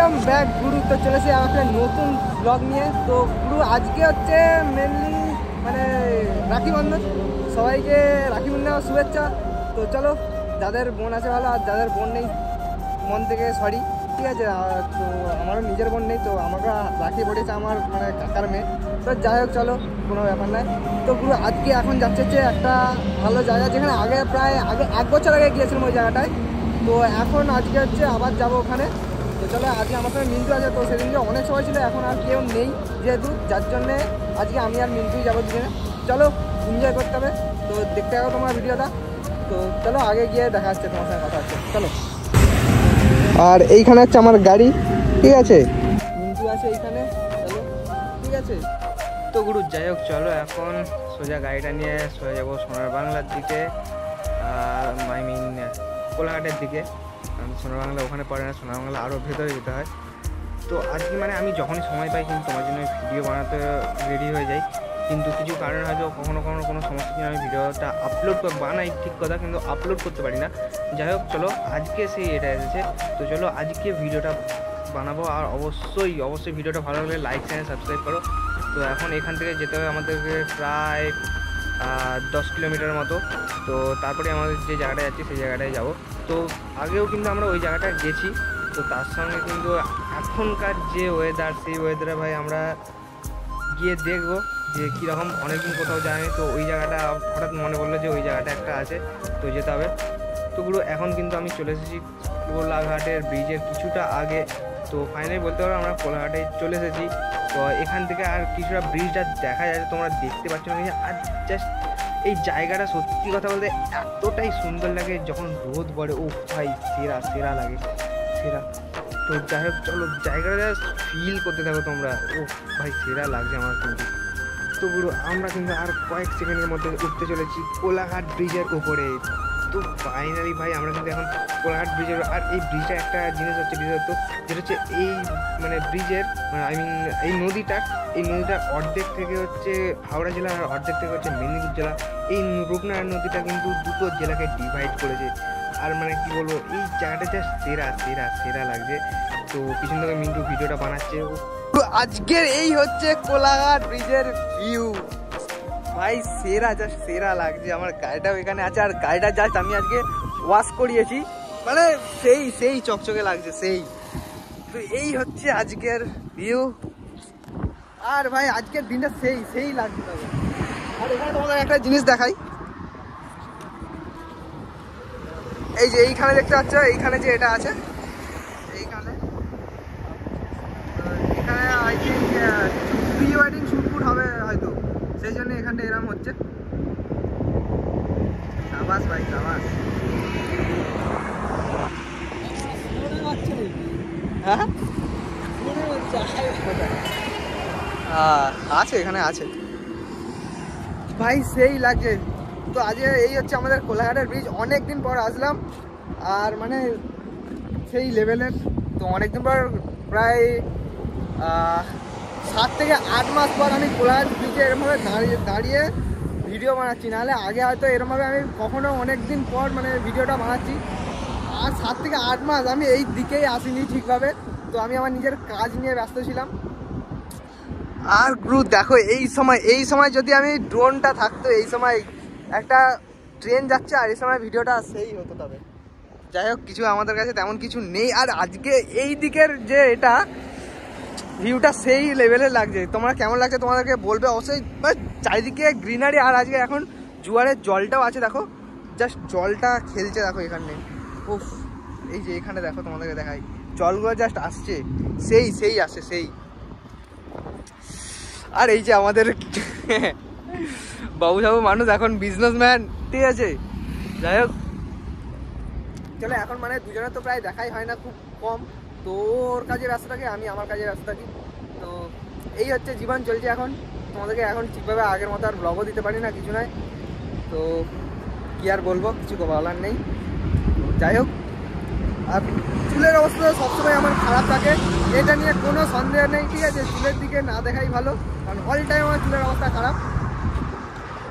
Welcome back গুরু। তো চলেছে একটা নতুন ব্লগ নিয়ে। তো গুরু আজকে হচ্ছে মেনলি মানে রাখি বন্ধন, সবাইকে রাখি বন্ধনের শুভেচ্ছা। তো চলো, যাদের বোন আছে ভালো, আর যাদের বোন নেই মন থেকে সরি, ঠিক আছে। তো আমারও নিজের বোন নেই, তো আমাকে রাখি পড়েছে আমার মানে কাকার মেয়ে। তো যাই হোক চলো, কোনো ব্যাপার নয়। তো গুরু আজকে এখন যাচ্ছে হচ্ছে একটা ভালো জায়গা, যেখানে আগে প্রায় 1 বছর আগে গিয়েছিলাম ওই জায়গাটায়। তো এখন আজকে হচ্ছে আবার যাব ওখানে। তো চলো, আজকে আমার সঙ্গে মিন্টু আছে। তো সেদিনকে অনেক সময় ছিল, এখন আর কেউ নেই যেহেতু, যার জন্যে আজকে আমি আর মিন্টুই যাবো দুজনে। চলো, এনজয় করতে হবে। তো দেখতে থাকো তোমার ভিডিওটা। তো চলো আগে গিয়ে দেখা যাচ্ছে, তোমার সঙ্গে কথা হচ্ছে। চলো। আর এইখানে হচ্ছে আমার গাড়ি, ঠিক আছে, মিন্টু আছে এইখানে। চলো, ঠিক আছে। তো গুরু যাই হোক চলো, এখন সোজা গাড়িটা নিয়ে সোজা যাবো সোনার বাংলার দিকে, আর আই মিন কোলাঘাটের দিকে। কারণ সোনার বাংলা ওখানে পড়ে না, সোনার বাংলা আরও ভেতরে যেতে হয়। তো আজকে মানে আমি যখনই সময় পাই কিন্তু তোমার জন্য ভিডিও বানাতে রেডি হয়ে যাই, কিন্তু কিছু কারণে হয়তো কখনো কখনো কোনো সমস্যার জন্য আমি ভিডিওটা আপলোড বানাই ঠিক কথা, কিন্তু আপলোড করতে পারি না। যাই হোক চলো, আজকে সেই এটা এসেছে। তো চলো আজকে ভিডিওটা বানাবো, আর অবশ্যই অবশ্যই ভিডিওটা ভালো লাগলে লাইক চ্যানেল সাবস্ক্রাইব করো। তো এখন এখান থেকে যেতে হবে আমাদেরকে প্রায় 10 কিলোমিটার মতো। তো তারপরে আমাদের যে জায়গাটায় যাচ্ছি সেই জায়গাটায় যাব। তো আগেও কিন্তু আমরা ওই জায়গাটায় গেছি। তো তার সঙ্গে কিন্তু এখনকার যে ওয়েদার, সেই ওয়েদারে ভাই আমরা গিয়ে দেখবো যে কীরকম। অনেকদিন কোথাও যায়নি, তো ওই জায়গাটা হঠাৎ মনে পড়লো যে ওই জায়গাটা একটা আছে, তো যেতে হবে। তো পুরো এখন কিন্তু আমি চলে এসেছি কোলাঘাটের ব্রিজের কিছুটা আগে। তো ফাইনালি বলতে পারো আমরা কোলাঘাটে চলে এসেছি। তো এখান থেকে আর কিছুটা ব্রিজটা দেখা যায়, তোমরা দেখতে পাচ্ছ না। আর জাস্ট এই জায়গাটা সত্যি কথা বলতে এতটাই সুন্দর লাগে যখন রোদ পড়ে, ও ভাই সেরা সেরা লাগে, সেরা। তো যাই হোক চলো, জায়গাটা জাস্ট ফিল করতে থাকো তোমরা, ও ভাই সেরা লাগছে আমার কিন্তু। তো পুরো আমরা কিন্তু আর কয়েক সেকেন্ডের মধ্যে উঠতে চলেছি কোলাঘাট ব্রিজের উপরে। তো ফাইনালি ভাই আমরা কিন্তু এখন কোলাঘাট ব্রিজের, আর এই ব্রিজটা একটা জিনিস হচ্ছে বিশেষত, যেটা হচ্ছে এই মানে ব্রিজের আই মিন এই নদীটার অর্ধেক থেকে হচ্ছে হাওড়া জেলা, আর অর্ধেক থেকে হচ্ছে মেদিনীপুর জেলা। এই রূপনারায়ণ নদীটা কিন্তু দুটো জেলাকে ডিভাইড করেছে। আর মানে কি বলবো, এই জায়গাটা জাস্ট সেরা সেরা সেরা লাগছে। তো পিছন থেকে মিন্টু ভিডিওটা বানাচ্ছে। আজকের এই হচ্ছে কোলাঘাট ব্রিজের ভিউ, ভাই সেরা, জাস্ট সেরা লাগছে। আমার গাড়িটাও এখানে আছে, আর গাড়িটা জাস্ট আমি আজকে ওয়াশ করিয়েছি, মানে সেই সেই চকচকে লাগছে সেই। তো এই হচ্ছে আজকের ভিউ, আর ভাই আজকের দিনটা সেই সেই লাগছে তবে। আর এখানে তোমাদের একটা জিনিস দেখাই, এই যে এইখানে দেখতে পাচ্ছ, এইখানে যে এটা আছে, এইখানে এখানে I think pre wedding shoot হবে হয়তো, সেই জন্য এখানটা এরকম হচ্ছে। সাবাস ভাই সাবাস। হ্যাঁ আছে, এখানে আছে ভাই, সেই লাগছে। তো আজকে এই হচ্ছে আমাদের কোলাঘাটের ব্রিজ। অনেকদিন পর আসলাম, আর মানে সেই লেভেলের। তো অনেকদিন পর, প্রায় 7 থেকে 8 মাস পর আমি কোলাঘাট ব্রিজে এরমভাবে দাঁড়িয়ে ভিডিও বানাচ্ছি। নাহলে আগে হয়তো এরমভাবে আমি কখনো অনেকদিন পর মানে ভিডিওটা বানাচ্ছি। আর 7 থেকে 8 মাস আমি এই দিকেই আসিনি ঠিকভাবে। তো আমি আমার নিজের কাজ নিয়ে ব্যস্ত ছিলাম। আর গ্রুপ দেখো, এই সময় যদি আমি ড্রোনটা থাকতো, এই সময় একটা ট্রেন যাচ্ছে, আর এই সময় ভিডিওটা সেই হতো তবে। যাই হোক, কিছু আমাদের কাছে তেমন কিছু নেই। আর আজকে এই দিকের যে এটা ভিউটা সেই লেভেলের লাগছে। তোমরা কেমন লাগছে তোমাদেরকে বলবে অবশ্যই। চারিদিকে গ্রিনারি, আর আজকে এখন জোয়ারের জলটাও আছে, দেখো জাস্ট জলটা খেলছে দেখো এখানে। উফ, এই যে এখানে দেখো, তোমাদেরকে দেখাই, জলগুলো জাস্ট আসছে, সেই সেই আসছে সেই। আর এই যে আমাদের বাবু সাবু মানুষ, এখন বিজনেসম্যান, ঠিক আছে। যাই হোক চলে, এখন মানে দুজনের তো প্রায় দেখাই হয় না, খুব কম। তো ওর কাজে ব্যস্ত থাকে, আমি আমার কাজে ব্যস্ত থাকি। তো এই হচ্ছে জীবন চলছে এখন। তোমাদেরকে এখন ঠিকভাবে আগের মতো আর ব্লগও দিতে পারি না, কিছু নয়। তো কি আর বলবো, কিছু বলার নেই। যাই হোক, আর চুলের অবস্থা সবসময় আমার খারাপ থাকে, এটা নিয়ে কোনো সন্দেহ নেই, ঠিক আছে। চুলের দিকে না দেখাই ভালো, কারণ অল টাইম আমার চুলের অবস্থা খারাপ।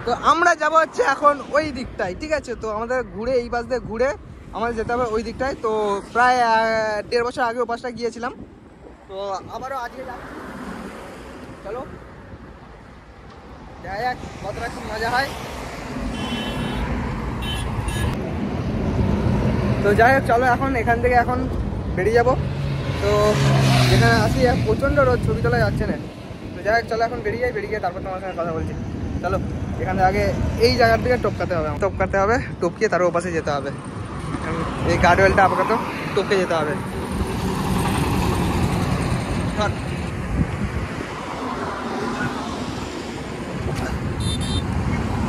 তো আমরা যাবো হচ্ছে এখন ওই দিকটায়, ঠিক আছে। তো আমাদের ঘুরে, এই পাশ দিয়ে ঘুরে আমাদের যেতে হবে ওই দিকটায়। তো প্রায় 1.5 বছর আগে ও পাশটা গিয়েছিলাম। তো আবারও আজকে যাচ্ছি, চলো যাই যাক কতটা কি মজা হয়। তো যাই হোক চলো এখন এখান থেকে এখন বেরিয়ে যাব। তো যেখানে আসি প্রচণ্ড রোদ, ছবি তোলা যাচ্ছে না। তো যাই হোক চলো এখন বেরিয়ে যাই, বেরিয়ে গিয়ে তারপর তোমার সঙ্গে কথা বলছি। চলো এখানে আগে এই জায়গার দিকে টপকাতে হবে, টপকিয়ে তার ওপাশে যেতে হবে। এই গার্ডওয়েলটা আপাতত টপকে যেতে হবে।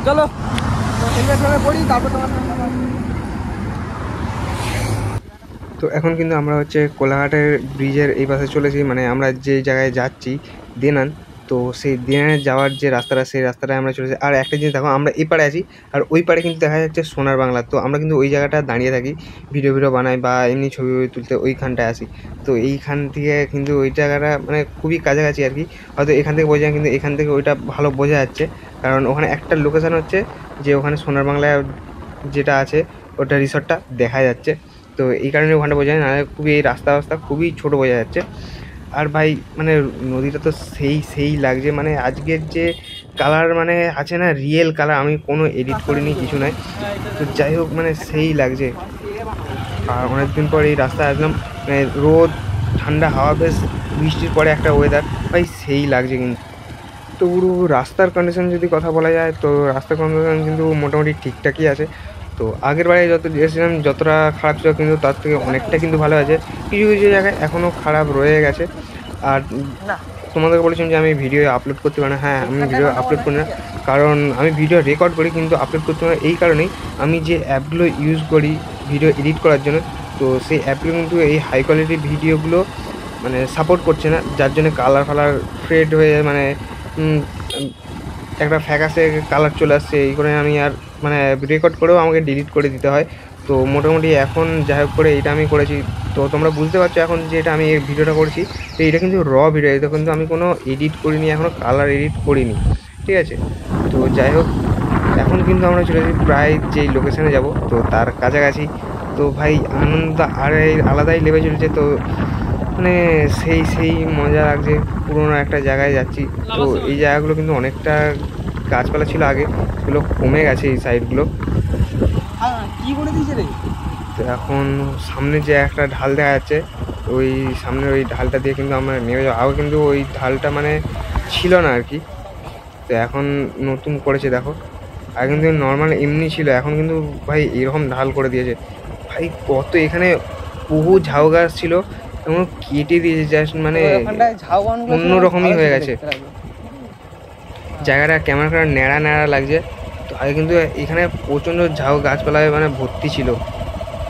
চলো হেলমেট ফেলে পড়ি, তারপর তোমার সঙ্গে কথা বলছি। তো এখন কিন্তু আমরা হচ্ছে কোলাঘাটের ব্রিজের এই পাশে চলেছি, মানে আমরা যে জায়গায় যাচ্ছি দেনান, তো সেই দেনানে যাওয়ার যে রাস্তাটা সেই রাস্তাটায় আমরা চলেছি। আর একটা জিনিস দেখো, আমরা এই পাড়ে আছি আর ওই পাড়ে কিন্তু দেখা যাচ্ছে সোনার বাংলা। তো আমরা কিন্তু ওই জায়গাটা দাঁড়িয়ে থাকি, ভিডিও বানাই বা এমনি ছবি তুলতে ওইখানটায় আসি। তো এইখান থেকে কিন্তু ওই জায়গাটা মানে খুবই কাছাকাছি আর কি, হয়তো এখান থেকে বোঝা যায়, কিন্তু এখান থেকে ওইটা ভালো বোঝা যাচ্ছে, কারণ ওখানে একটা লোকেশান হচ্ছে যে ওখানে সোনার বাংলায় যেটা আছে ওটা রিসর্টটা দেখা যাচ্ছে। তো এই কারণে ওখানটা বোঝা যায়, না খুবই এই রাস্তা খুবই ছোট বোঝা যাচ্ছে। আর ভাই মানে নদীটা তো সেই লাগছে, মানে আজকের যে কালার মানে আছে না, রিয়েল কালার, আমি কোনো এডিট করিনি কিছু নাই। তো যাই হোক মানে সেই লাগছে। আর অনেকদিন পর এই রাস্তায় আসলাম, মানে রোদ ঠান্ডা হাওয়া, বেশ বৃষ্টির পরে একটা ওয়েদার, ভাই সেই লাগছে। কিন্তু তো পুরো রাস্তার কন্ডিশন যদি কথা বলা যায়, তো রাস্তার কন্ডিশন কিন্তু মোটামুটি ঠিকঠাকই আছে। তো আগের বারে যত এসেছিলাম যতটা খারাপ ছিল, কিন্তু তার থেকে অনেকটা কিন্তু ভালো আছে। কিছু কিছু জায়গায় এখনও খারাপ রয়ে গেছে। আর তোমাদেরকে বলেছিলাম যে আমি ভিডিও আপলোড করতে পারি না, হ্যাঁ আমি ভিডিও আপলোড করি না, কারণ আমি ভিডিও রেকর্ড করি কিন্তু আপলোড করতে পারি না। এই কারণেই আমি যে অ্যাপগুলো ইউজ করি ভিডিও এডিট করার জন্য, তো সেই অ্যাপগুলো কিন্তু এই হাই কোয়ালিটির ভিডিওগুলো মানে সাপোর্ট করছে না, যার জন্য কালার ফেড হয়ে মানে একটা ফ্যাকাসে কালার চলে আসছে। এই করে আমি আর মানে রেকর্ড করেও আমাকে ডিলিট করে দিতে হয়। তো মোটামুটি এখন যাই হোক করে এটা আমি করেছি। তো তোমরা বুঝতে পারছো এখন যে এটা আমি এই ভিডিওটা করছি, তো এটা কিন্তু র ভিডিও, এটা কিন্তু আমি কোনো এডিট করিনি, এখনও কালার এডিট করিনি, ঠিক আছে। তো যাই হোক এখন কিন্তু আমরা চলে যাচ্ছি প্রায় যেই লোকেশানে যাব, তো তার কাছাকাছি। তো ভাই আনন্দ আর আলাদাই লেভেল চলছে। তো মানে সেই মজা লাগছে, পুরোনো একটা জায়গায় যাচ্ছি। তো এই জায়গাগুলো কিন্তু অনেকটা গাছপালা ছিল আগে, সেগুলো কমে গেছে এই সাইডগুলো। কি করে দিয়েছে রে? তো এখন সামনে যে একটা ঢাল দেখা যাচ্ছে, ওই সামনে ওই ঢালটা দিয়ে কিন্তু আমরা নেমে যাবো। আগে কিন্তু ওই ঢালটা মানে ছিল না আর কি, তো এখন নতুন করেছে দেখো। আগে কিন্তু নর্মাল এমনি ছিল, এখন কিন্তু ভাই এরকম ঢাল করে দিয়েছে। ভাই কত এখানে বহু ঝাউ গাছ ছিল, এমন কেটে দিয়েছে, জাস্ট মানে অন্যরকমই হয়ে গেছে জায়গাটা, কেমন একটা ন্যাড়া ন্যাড়া লাগছে। তো আগে কিন্তু এখানে প্রচণ্ড ঝাউ গাছপালায় মানে ভর্তি ছিল,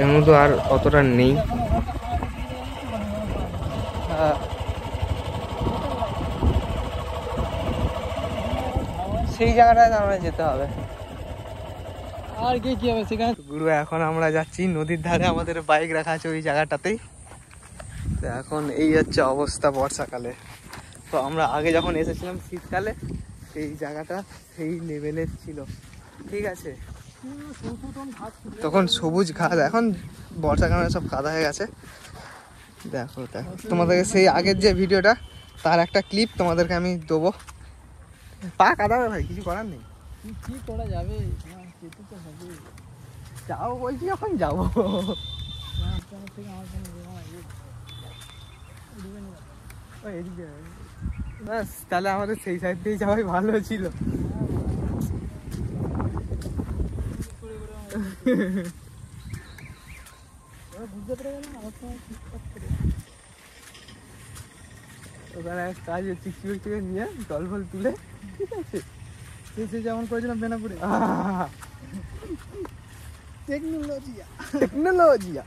এখন তো আর অতটা নেই। সেই জায়গাটায় আমরা যেতে হবে। আর কি হবে সেখানে গুরু। এখন আমরা যাচ্ছি নদীর ধারে, আমাদের বাইক রাখা আছে ওই জায়গাটাতেই। তো এখন এই হচ্ছে অবস্থা বর্ষাকালে। তো আমরা আগে যখন এসেছিলাম শীতকালে, এই জায়গাটা সেই লেভেলের ছিল, ঠিক আছে। তখন সবুজ ঘাস, এখন বর্ষাকালে সব কাদা হয়ে গেছে। দেখো তোমাদেরকে সেই আগের যে ভিডিওটা তার একটা ক্লিপ তোমাদেরকে আমি দেবো। পা কাদা হবে ভাই, কিছু করার নেই, কি করা যাবে, যাও বলছি এখন যাবো। ব্যাস তাহলে আমাদের সেই সাইড দিয়ে যাওয়াই ভালো ছিল। ওখানে কাজ হচ্ছে থেকে নিয়ে জল ফল তুলে, ঠিক আছে, যেমন করেছিলাম বেনাপুরে। টেকনোলজিয়া।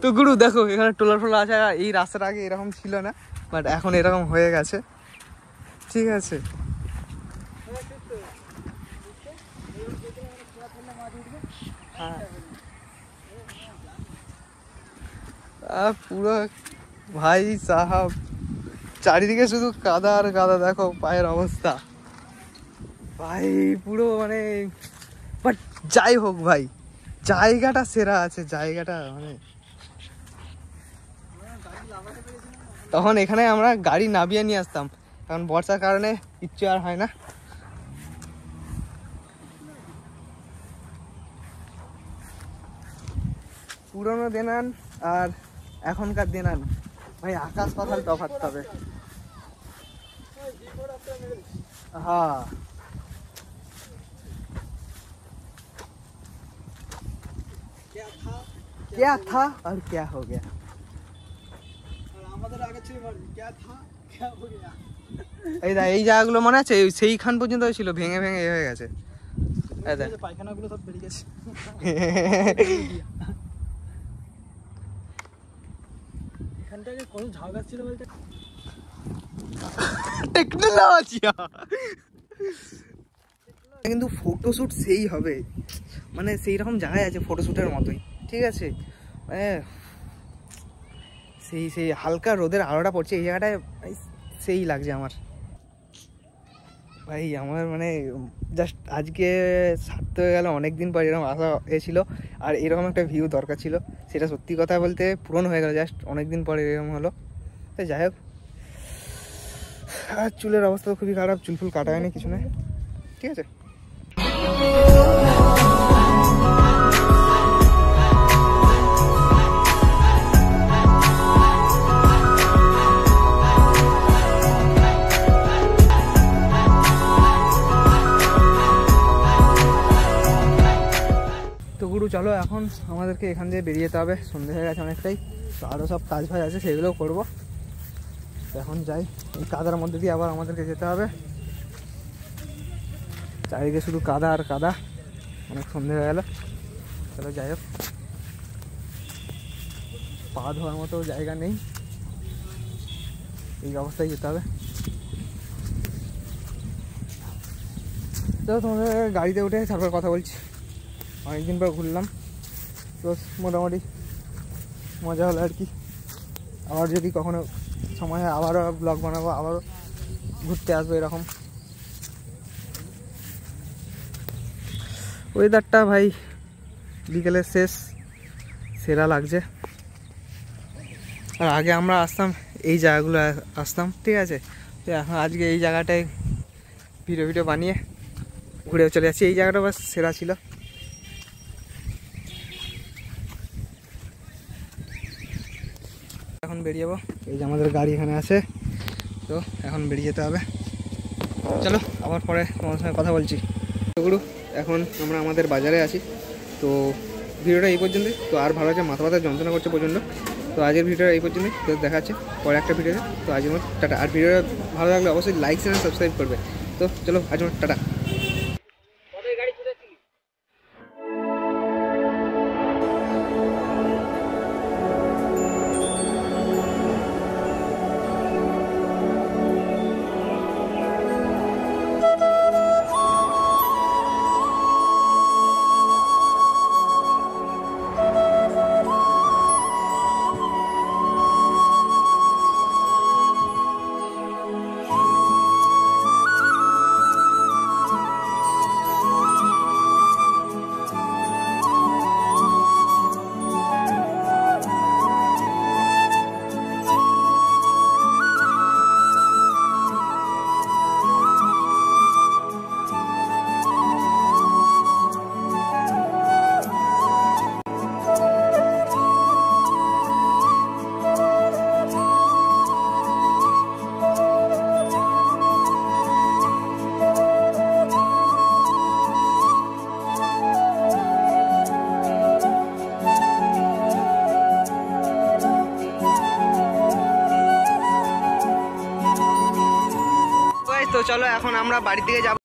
তো গুরু দেখো এখানে টোলার ফোলা আছে, এই রাস্তাটা আগে এরকম ছিল না, বাট এখন এরকম হয়ে গেছে, ঠিক আছে। পুরো ভাই সাহাব চারিদিকে শুধু কাদা আর কাদা, দেখো পায়ের অবস্থা ভাই পুরো মানে। বাট যাই হোক ভাই জায়গাটা সেরা আছে, জায়গাটা মানে তখন এখানে আমরা গাড়ি নামিয়ে নিয়ে আসতাম, কারণ বর্ষার কারণে কিচ্ছু আর হয় না। পুরনো দেনান আর এখনকার দেনান ভাই আকাশ পাতাল তফাৎ তবে। হ্যাঁ क्या था और क्या हो गया। এই জায়গাগুলো মনে আছে সেইখান পর্যন্ত ছিল, ভেঙে ভেঙে হয়ে গেছে। পায়খানাগুলো সব বেরিয়ে গেছে। এখানটাকে কোন ঝাউ গাছ ছিল বলতে টেকনোলজি। কিন্তু ফটোশুট সেই হবে, মানে সেই রকম জায়গায় আছে ফটোশুটের মতোই, ঠিক আছে। মানে সেই সেই হালকা রোদের আলোটা পড়ছে এই জায়গাটায়, সেই লাগছে আমার ভাই। আমার মানে জাস্ট আজকে সারতে হয়ে গেল, অনেকদিন পর এরকম আসা এসেছিল, আর এরকম একটা ভিউ দরকার ছিল, সেটা সত্যি কথা বলতে পূরণ হয়ে গেল জাস্ট অনেকদিন পর এরকম হলো। তো যাই হোক, আর চুলের অবস্থা তো খুবই খারাপ, চুল ফুল কাটা হয়নি কিছু নয়, ঠিক আছে। তো গুরু চলো এখন আমাদেরকে এখান দিয়ে বেরিয়ে যেতে হবে, সন্ধ্যে হয়ে গেছে অনেকটাই। তো আরও সব কাজ ফাজ আছে সেগুলোও করবো। তো এখন যাই, এই কাদার মধ্যে দিয়ে আবার আমাদেরকে যেতে হবে, চারিদিকে শুধু কাদা আর কাদা, অনেক সন্ধ্যে হয়ে গেল। চলো যাই হোক, পা ধোয়ার মতো জায়গা নেই, এই অবস্থায় যেতে হবে। চলো তোমাদের গাড়িতে উঠে তারপর কথা বলছি। অনেকদিন পর ঘুরলাম, তো মোটামুটি মজা হলো আর কি। আবার যদি কখনো সময় হয় আবারও ব্লগ বানাবো, আবারও ঘুরতে আসবো এরকম। ওয়েদারটা ভাই বিকেলের শেষ, সেরা লাগছে। আর আগে আমরা আসতাম এই জায়গাগুলো আসতাম, ঠিক আছে। তো এখন আজকে এই জায়গাটায় ভিডিও বানিয়ে ঘুরে চলে যাচ্ছি, এই জায়গাটা বাস সেরা ছিল। এখন বেরিয়ে যাবো, এই যে আমাদের গাড়ি এখানে আছে, তো এখন বেরিয়ে যেতে হবে। চলো আবার পরে তোমার সঙ্গে কথা বলছি। তো গুরু এখন আমরা আমাদের বাজারে আছি, তো ভিডিওটা এই পর্যন্তই। তো আর ভালো আছে, মাথা ব্যথা যন্ত্রণা করছে প্রচণ্ড। তো আজকের ভিডিওটা এই পর্যন্তই, তো দেখা যাচ্ছে পরে একটা ভিডিওতে। তো আজকের মতো টাটা। আর ভিডিওটা ভালো লাগলে অবশ্যই লাইক চ্যানেল সাবস্ক্রাইব করবে। তো চলো আজ মতো টাটা। তো চলো এখন আমরা বাড়ির দিকে যাব।